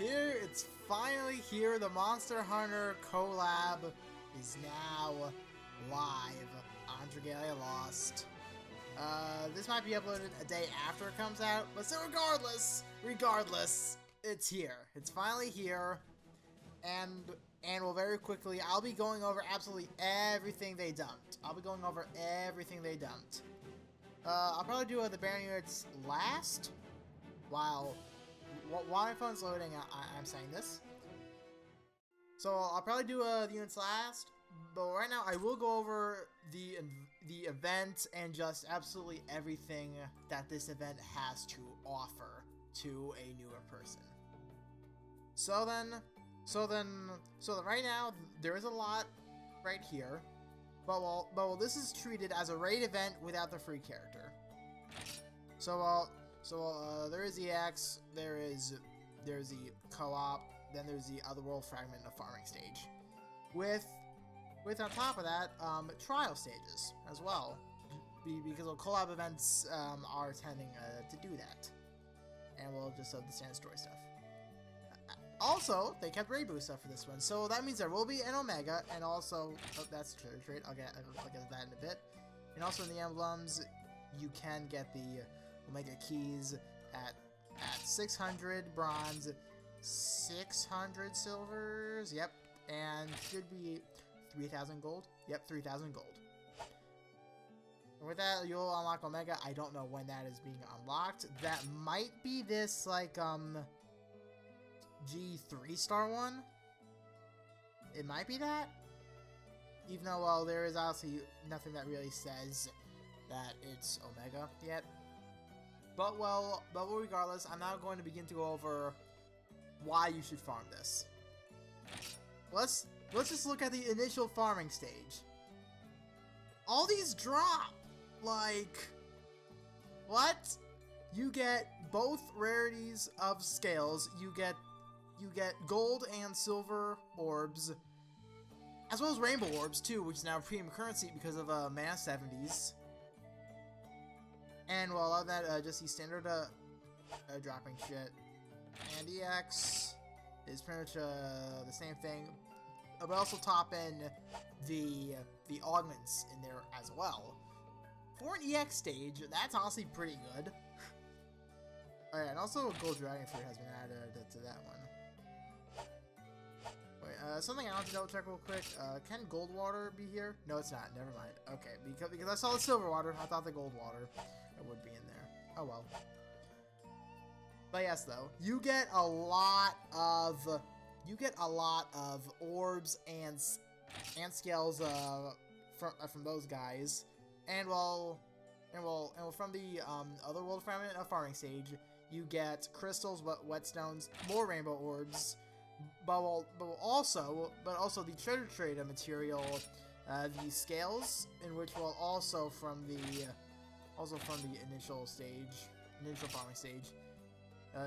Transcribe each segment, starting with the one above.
here. It's finally here. The Monster Hunter collab is now live on Dragalia Lost. This might be uploaded a day after it comes out, but still regardless, it's here. It's finally here, and well, very quickly, I'll be going over absolutely everything they dumped. I'll probably do the banner units last, while my phone's loading, I'm saying this. So I'll probably do the units last, but right now I will go over the event and just absolutely everything that this event has to offer to a newer person. So then right now there is a lot right here, but this is treated as a raid event without the free character. So there is the EX, there's the co-op, then there's the Otherworld fragment of farming stage, with on top of that trial stages as well, because collab events are tending to do that, and we'll just have the standard story stuff. Also, they kept raid boost stuff for this one, so that means there will be an Omega, and also that's a treasure trait. I'll get that in a bit. And also in the emblems, you can get the Omega keys at 600 bronze, 600 silvers, yep, and should be 3,000 gold. Yep, 3,000 gold. And with that, you'll unlock Omega. I don't know when that is being unlocked. That might be this like G3 star one. It might be that, even though, well, there is obviously nothing that really says that it's Omega yet. But regardless, I'm now going to begin to go over why you should farm this. Let's just look at the initial farming stage. All these drop! Like, what? You get both rarities of scales. You get gold and silver orbs, as well as rainbow orbs too, which is now premium currency because of mana 70s. And well, other than that, just the standard dropping shit. And EX is pretty much the same thing, but also top in the augments in there as well. For an EX stage, that's honestly pretty good. Oh yeah, and also a gold dragon fruit has been added to that one. Wait, something I want to double check real quick. Can gold water be here? No, it's not. Never mind. Okay, because I saw the silver water, I thought the gold water would be in there. Oh well. But yes, though, you get a lot of orbs and scales from those guys, and from the Otherworld fragment of farming stage, you get crystals, whetstones, more rainbow orbs, but also the treasure trader material, the scales, in which will also from the initial farming stage.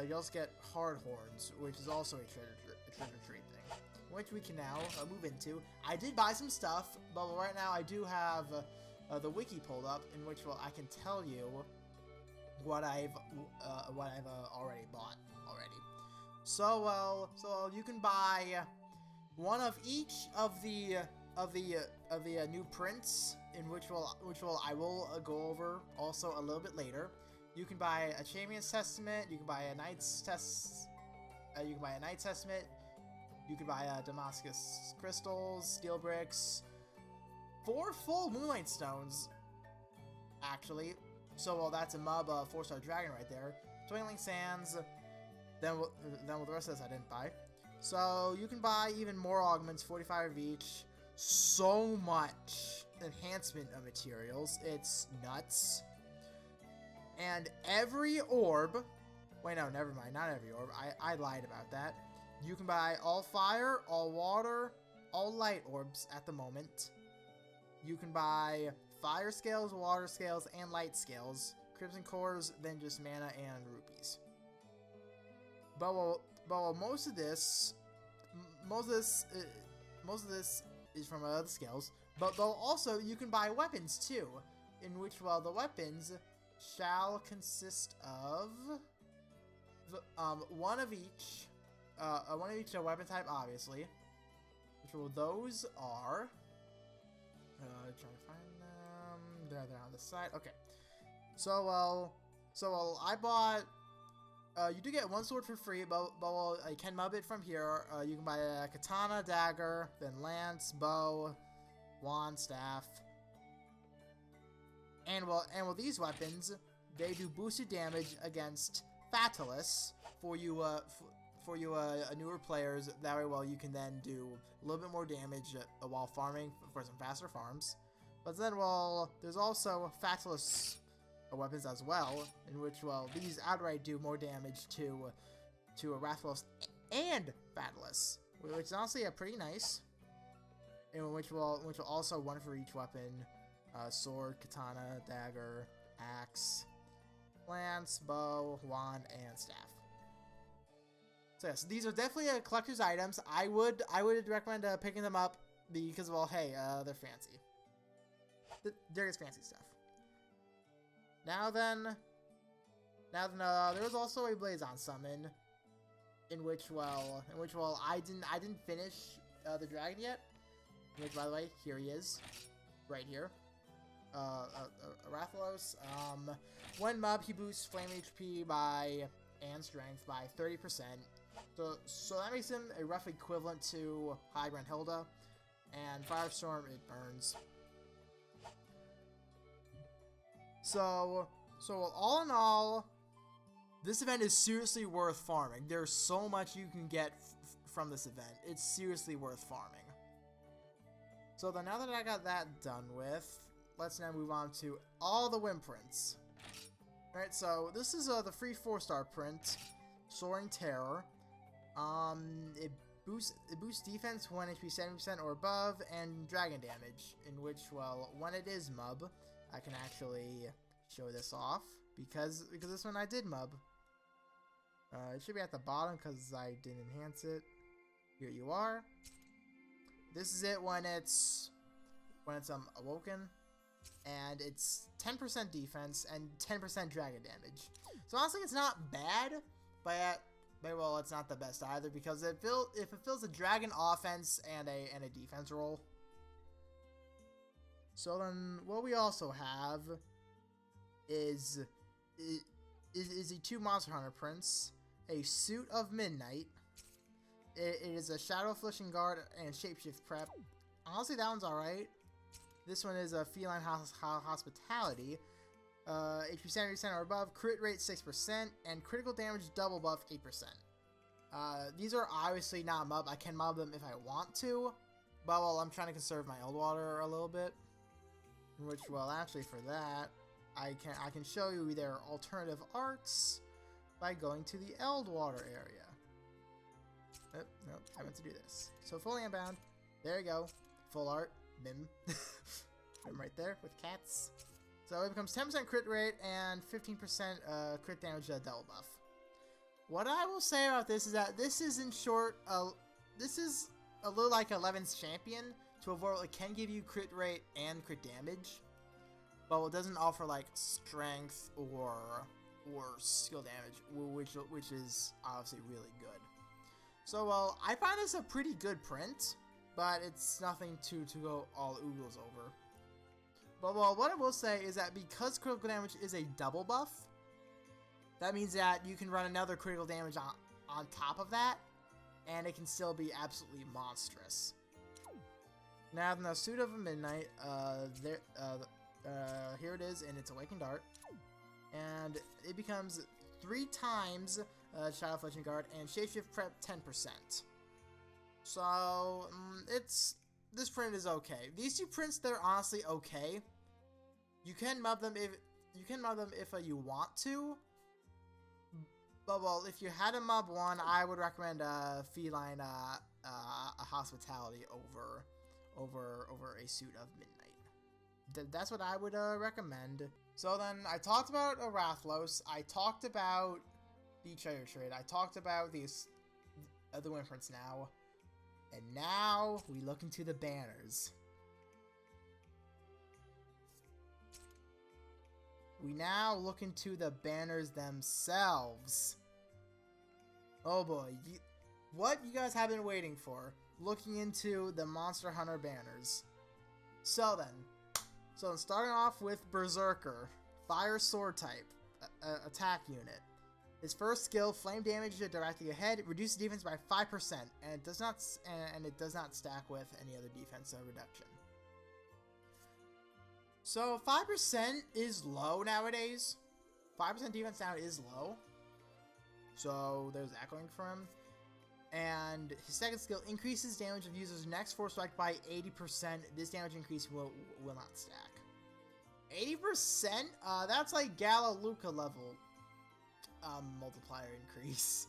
You also get hard horns, which is also a treasure trait thing, which we can now move into. I did buy some stuff, but right now I do have the wiki pulled up, in which I can tell you what I've already bought already. So you can buy one of each of the new prints, in which I will go over also a little bit later. You can buy a Champion's Testament. You can buy a Knight's Testament. You can buy Damascus crystals, steel bricks, 4 full Moonlight stones, actually. So well, that's a mob 4-star dragon right there. Twinkling sands. Then with the rest of this I didn't buy. So you can buy even more augments, 45 of each. So much enhancement of materials. It's nuts. And every orb, wait, no, never mind, not every orb, I lied about that. You can buy all fire, all water, all light orbs at the moment. You can buy fire scales, water scales, and light scales, crimson cores, then just mana and rupees. But most of this is from other scales. But also you can buy weapons too, in which the weapons shall consist of one of each one of each weapon type, obviously. Which will those are. Trying to find them. They're on the side. Okay. So I bought. You do get one sword for free, but I can mob it from here. You can buy a katana, dagger, then lance, bow, wand, staff, and these weapons, they do boosted damage against Fatalis for you newer players. That way, you can then do a little bit more damage while farming for some faster farms. But then, there's also Fatalis weapons as well, in which, these outright do more damage to Rathalos and Fatalis, which is honestly pretty nice. And which will also one for each weapon: sword, katana, dagger, axe, lance, bow, wand, and staff. So yes, these are definitely collector's items. I would recommend picking them up because, hey, they're fancy. There is fancy stuff. Now then, there was also a Blazon summon, in which I didn't finish the dragon yet. Which, by the way, here he is, right here. Rathalos. When mob, he boosts flame HP and strength by 30%. So that makes him a roughly equivalent to High Ground Hilda, and Firestorm, it burns. So all in all, this event is seriously worth farming. There's so much you can get from this event. It's seriously worth farming. So then, now that I got that done with, let's now move on to all the Windprints. Alright, so this is the free 4-star print, Soaring Terror. It boosts defense when HP 70% or above, and dragon damage, in which, when it is mub, I can actually show this off, because this one I did mub. It should be at the bottom because I didn't enhance it. Here you are. This is it when it's awoken, and it's 10% defense and 10% dragon damage. So honestly, it's not bad, but it's not the best either, because if it fills a dragon offense and a defense roll. So then, what we also have is the 2 Monster Hunter prints, a Suit of Midnight. It is a Shadow Flushing Guard and Shapeshift Prep. Honestly, that one's alright. This one is a Feline Hospitality. HP 70% or above, crit rate 6%, and critical damage double buff 8%. These are obviously not mob. I can mob them if I want to, but I'm trying to conserve my Eldwater a little bit. Which, actually for that, I can show you their alternative arts by going to the Eldwater area. Oh, nope, I meant to do this. So fully unbound. There you go. Full art. Mim. I'm right there with cats. So it becomes 10% crit rate and 15% crit damage double buff. What I will say about this is that this is, in short, this is a little like 11's Champion, to avoid it can give you crit rate and crit damage, but it doesn't offer like strength or skill damage, which is obviously really good. So I find this a pretty good print, but it's nothing to go all oogles over. But what I will say is that because critical damage is a double buff, that means that you can run another critical damage on top of that, and it can still be absolutely monstrous. Now, the Suit of Midnight, here it is in its Awakened Dart, and it becomes 3 times Shadow Fletching Guard and Shapeshift Prep 10%. So, this print is okay. These 2 prints, they're honestly okay. You can mob them if you want to. But if you had a mob one, I would recommend Feline Hospitality over a Suit of Midnight. That's what I would recommend. So then, I talked about Rathalos. I talked about the treasure trade. I talked about the Windprints now. And now, we look into the banners. We now look into the banners themselves. Oh boy, what you guys have been waiting for, looking into the Monster Hunter banners. So then starting off with Berserker, Fire Sword type, attack unit. His first skill, flame damage directly ahead, reduces defense by 5%, and it does not stack with any other defense reduction. So 5% is low nowadays. 5% defense now is low. So there's that going for him. And his second skill increases damage of users' next force strike by 80%. This damage increase will not stack. 80%? That's like Galaluka level multiplier increase.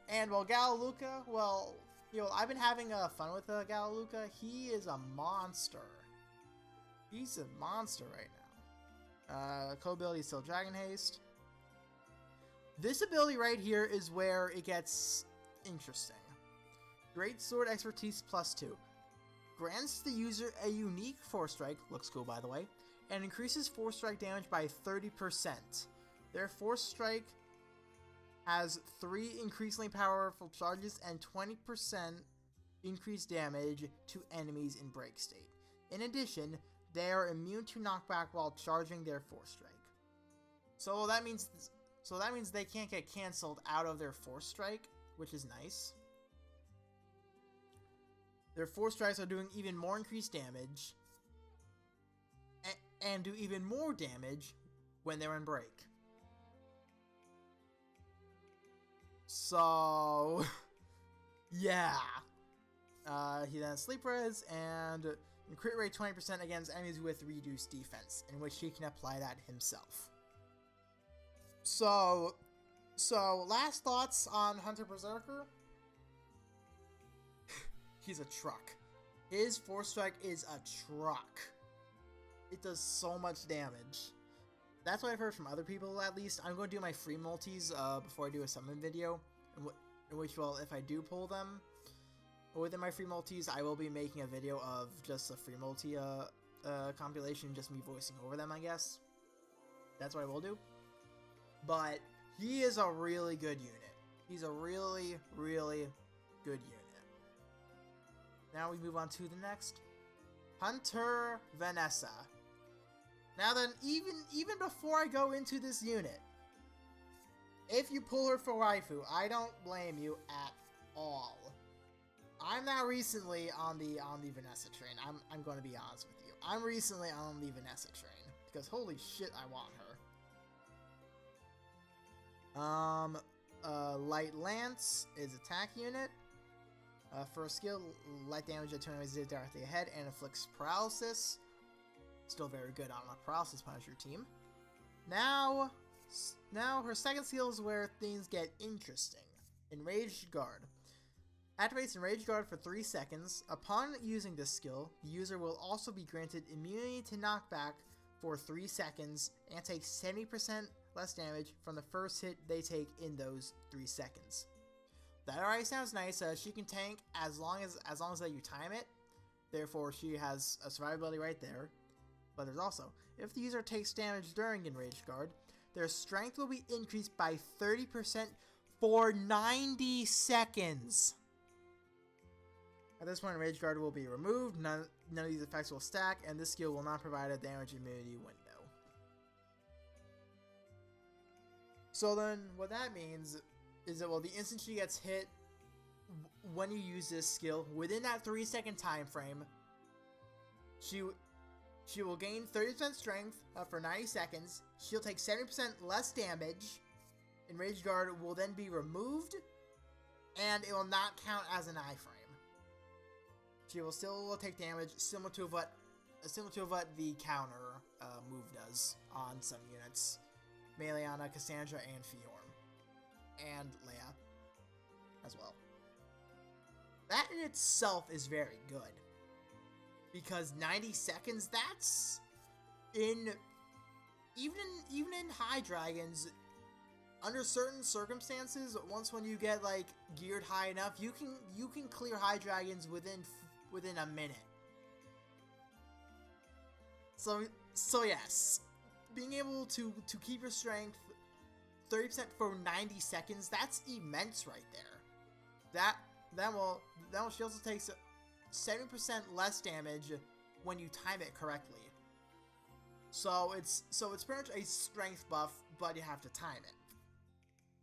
And well, Galaluka, well, you know, I've been having fun with Galaluka. He is a monster. He's a monster right now. Co-ability is still Dragon Haste. This ability right here is where it gets interesting. Great Sword Expertise +2. Grants the user a unique force strike, looks cool by the way, and increases force strike damage by 30%. Their force strike has 3 increasingly powerful charges and 20% increased damage to enemies in break state. In addition, they are immune to knockback while charging their force strike. So that means they can't get cancelled out of their force strike, which is nice. Their force strikes are doing even more increased damage and do even more damage when they're in break. So yeah. He then has sleep res and crit rate 20% against enemies with reduced defense, in which he can apply that himself. So last thoughts on Hunter Berserker. He's a truck. His force strike is a truck. It does so much damage. That's what I've heard from other people, at least. I'm going to do my free multis before I do a summon video, in which, well, if I do pull them within my free multis, I will be making a video of just a free multi compilation, just me voicing over them, I guess. That's what I will do. But he is a really good unit. He's a really, really good unit. Now we move on to the next. Hunter Vanessa. Now then, even before I go into this unit, if you pull her for waifu, I don't blame you at all. I'm now recently on the Vanessa train. I'm going to be honest with you. I'm recently on the Vanessa train because holy shit, I want her. Light Lance is attack unit. First skill, light damage at 20 is directly ahead and inflicts paralysis. Still very good on a paralysis punisher team. Now her second skill is where things get interesting. Enraged Guard. Activates Enraged Guard for 3 seconds. Upon using this skill, the user will also be granted immunity to knockback for 3 seconds and take 70% less damage from the first hit they take in those 3 seconds. That already sounds nice. She can tank as long as that you time it. Therefore, she has a survivability right there. But there's also, if the user takes damage during Enraged Guard, their strength will be increased by 30% for 90 seconds. At this point, Enraged Guard will be removed. None of these effects will stack, and this skill will not provide a damage immunity window. So then, what that means is that, well, the instant she gets hit when you use this skill, within that 3-second time frame, she will gain 30% strength for 90 seconds. She'll take 70% less damage. Enraged Guard will then be removed, and it will not count as an iframe. She will still take damage similar to what the counter move does on some units, mainly on Cassandra and Fiorm, and Leia as well. That in itself is very good, because 90 seconds, that's even in high dragons, under certain circumstances, when you get like geared high enough, you can clear high dragons within a minute. So yes, being able to keep your strength 30% for 90 seconds, that's immense right there. That then will she also takes 70% less damage when you time it correctly. So it's pretty much a strength buff, but you have to time it,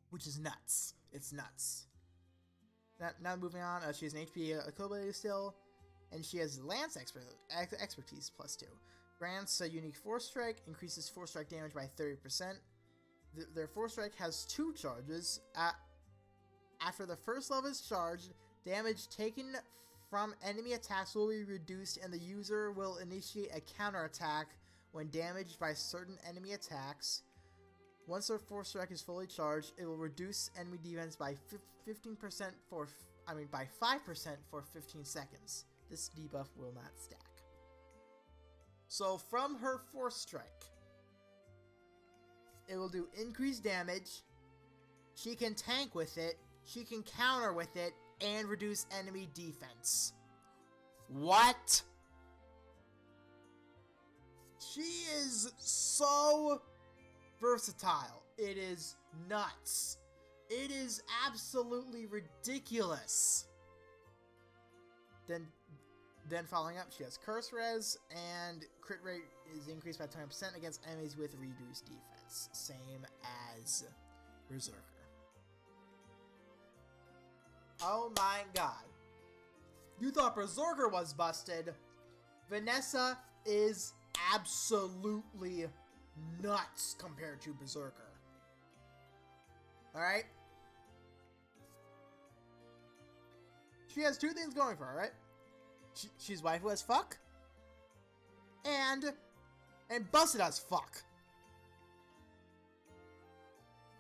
which is nuts. It's nuts. Now moving on, she has an HP ability still, and she has Lance expertise +2. Grants a unique Force Strike, increases Force Strike damage by 30%. Their Force Strike has 2 charges. After the first level is charged, damage taken from enemy attacks will be reduced, and the user will initiate a counterattack when damaged by certain enemy attacks. Once their Force Strike is fully charged, it will reduce enemy defense by 5% for 15 seconds. This debuff will not stack. So from her Force Strike, it will do increased damage. She can tank with it, she can counter with it, and reduce enemy defense. What? She is so versatile. It is nuts. It is absolutely ridiculous. Then following up, she has Curse Res, and crit rate is increased by 20% against enemies with reduced defense. Same as Berserker. Oh my god. You thought Berserker was busted. Vanessa is absolutely nuts compared to Berserker. Alright? She has 2 things going for her, right? She's waifu as fuck. And busted as fuck.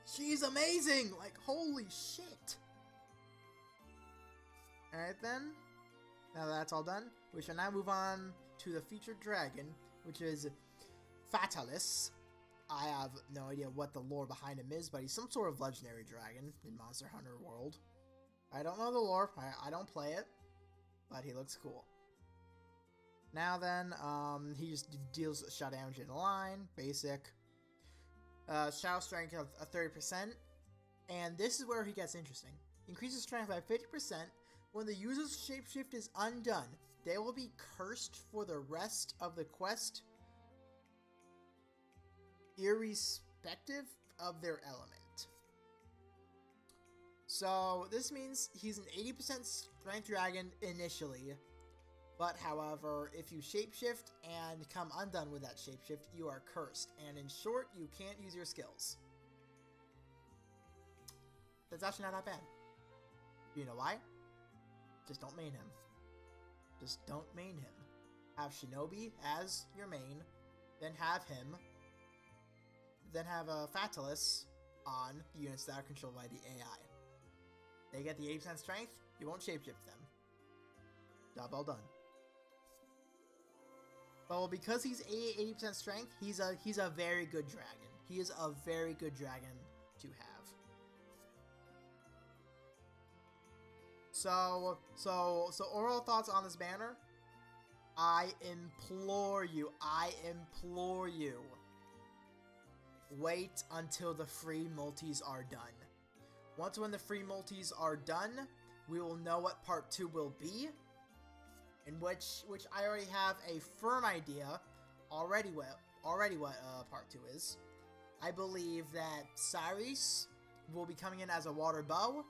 She's amazing! Like, holy shit. Alright then. Now that that's all done, we shall now move on to the featured dragon, which is Fatalis. I have no idea what the lore behind him is, but he's some sort of legendary dragon in Monster Hunter World. I don't know the lore, I don't play it, but he looks cool. Now then, he just deals shot damage in a line, basic. Shadow strength of 30%, and this is where he gets interesting. Increases strength by 50%. When the user's shapeshift is undone, they will be cursed for the rest of the quest, irrespective of their element. So this means he's an 80% strength dragon initially, but however, if you shapeshift and come undone with that shapeshift, you are cursed, and in short, you can't use your skills. That's actually not that bad. You know why? Just don't main him. Just don't main him. Have Shinobi as your main, then have him, then have a Fatalis on the units that are controlled by the AI. They get the 80% strength, you won't shapeshift them. Job well done. Well, because he's 80% strength, he's a very good dragon. He is a very good dragon to have. So overall thoughts on this banner? I implore you, wait until the free multis are done. Once when the free multis are done, we will know what part 2 will be, in which I already have a firm idea already what part 2 is. I believe that Cyrus will be coming in as a water bow,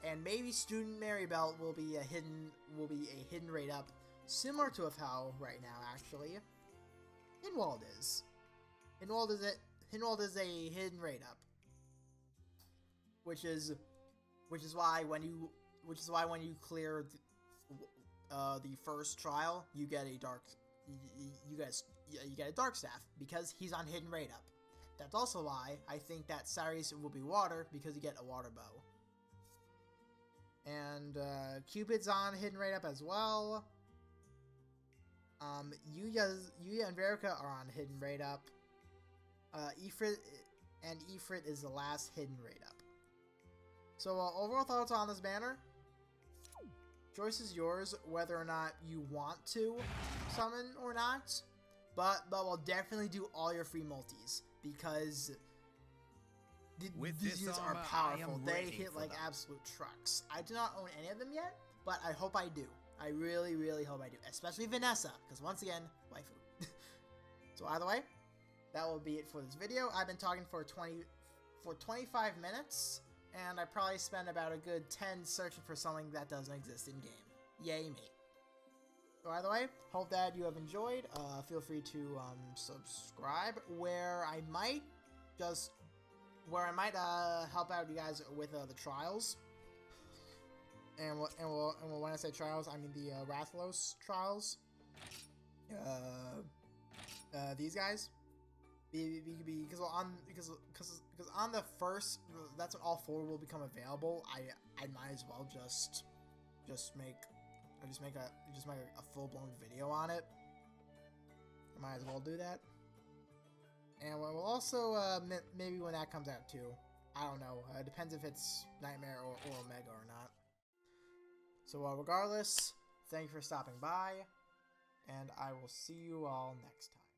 and maybe Student Maribel will be a hidden rate up, similar to how right now actually Hinwald is. Hinwald is a hidden rate up, which is why when you clear the first trial, you get a dark staff because he's on hidden rate up. That's also why I think that Cyrus will be water, because you get a water bow. And Cupid's on hidden rate up as well. Yuya and Verica are on hidden rate up. Ifrit is the last hidden rate up. So overall thoughts on this banner? Choice is yours whether or not you want to summon or not, but we'll definitely do all your free multis, because these units are powerful. They hit like absolute trucks. I do not own any of them yet, but I hope I do. I really, really hope I do. Especially Vanessa, because once again, waifu. So either way, that will be it for this video. I've been talking for 25 minutes, and I probably spent about a good 10 searching for something that doesn't exist in game. Yay me. So either way, hope that you have enjoyed. Feel free to subscribe, where I might help out you guys with the trials. And when I say trials, I mean the Rathalos trials. These guys. Because on the first, that's when all 4 will become available. I might as well just make a full-blown video on it. I might as well do that. And we'll also maybe when that comes out too. I don't know. It depends if it's Nightmare or Omega or not. So regardless, thank you for stopping by, and I will see you all next time.